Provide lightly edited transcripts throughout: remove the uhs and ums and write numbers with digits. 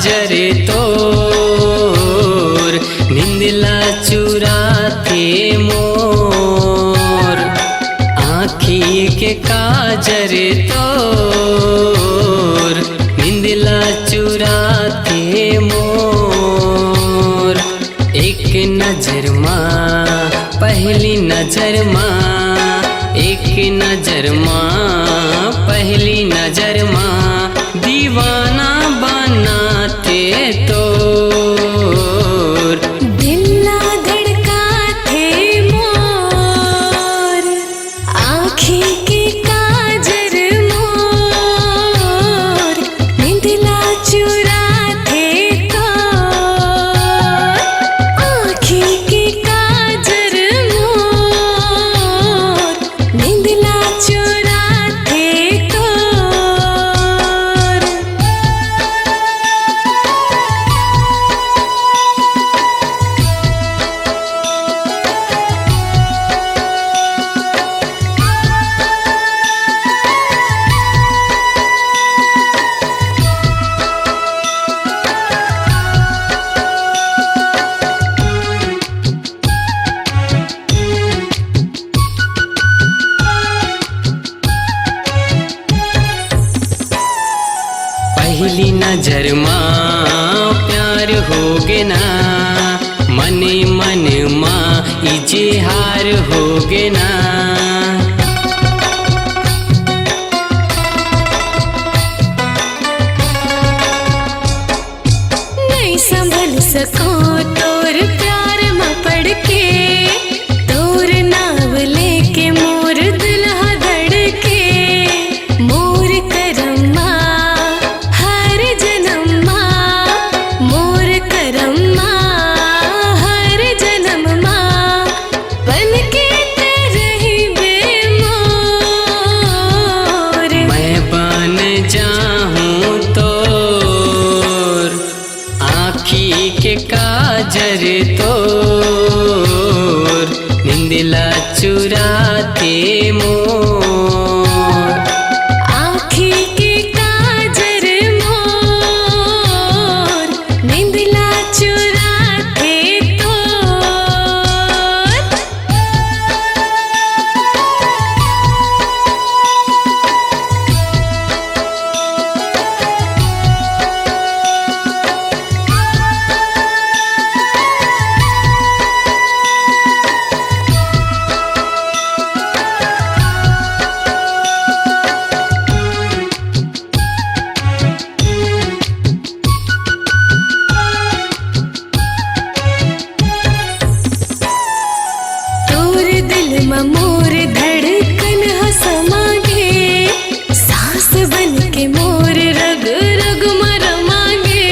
काजर तोर निंदिला चुराते मोर। आँखी के काजर तोर निंदिला चुराते मोर। एक नजर माँ पहली नजर माँ, एक नजर माँ पहली नजर माँ दीवाना बनाते तोर। दिल ना धड़काते मोर, आँखी के काजर मोर निंदिला चुराते तोर। आँखी के काजर मोर निंदिला चुराते तोर। पहली नजर माँ प्यार हो गे ना, मने मन माँ इजहार हो गे ना। नहीं संभल सको तोर प्यार में पड़ के, तोर नाव लेके मोर दुल्हा धड़के। मोर करम माँ हर जन्म माँ, मोर करम माँ हर जन्म माँ बन के रही बेमोर। मैं बन जाऊँ तोर आँखी के काजर तोर निंदिला चुराते मोर। आँखी के काजर मोर निंदिला चुराते तोर। तोर दिल में मोर धड़कन हसमागे, सांस बन के मोर रग रग में रमागे।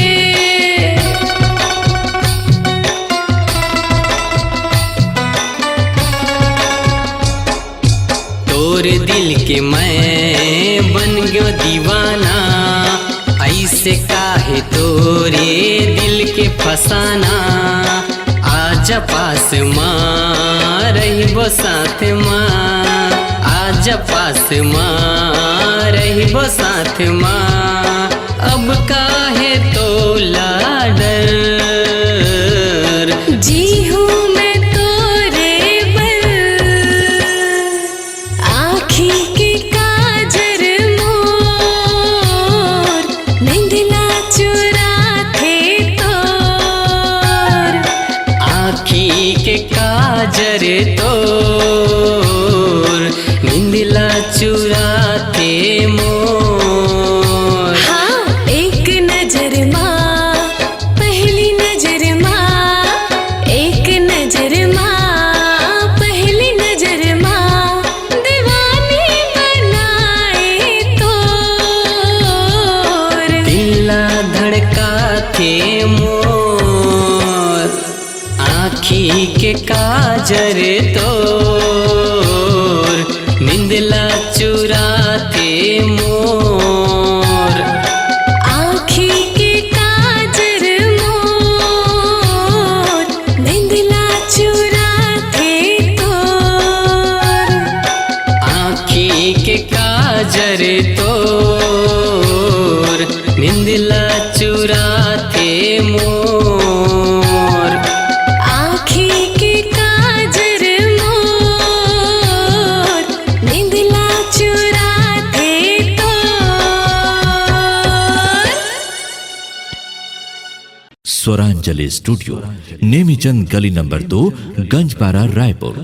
तोर दिल के मैं बन गयो दीवाना, ऐसे काहे तोरे दिल के फसाना। आजा पास माँ रहिबो साथ माँ, आजा पास माँ रहिबो साथ माँ। अब काहे तोला डर, जी हूँ मैं तोरे बल। आँखी के काजर मोर निंदिला चुराते तोर। आँखी के काजर तोर निंदिला चुराते मोर। हाँ एक नजर माँ पहली नजर माँ, एक नजर माँ पहली नजर माँ दीवानी बनाए तोर। दिला धड़काते मोर आँखी के काजर तोर निंदिला चुराते मोर। आँखी के काजर मोर निंदिला चुराते तोर। आँखी के काजर तोर निंदिला चुराते स्वरांजलि स्टूडियो, नेमीचंद गली नंबर 2, गंजपारा, रायपुर।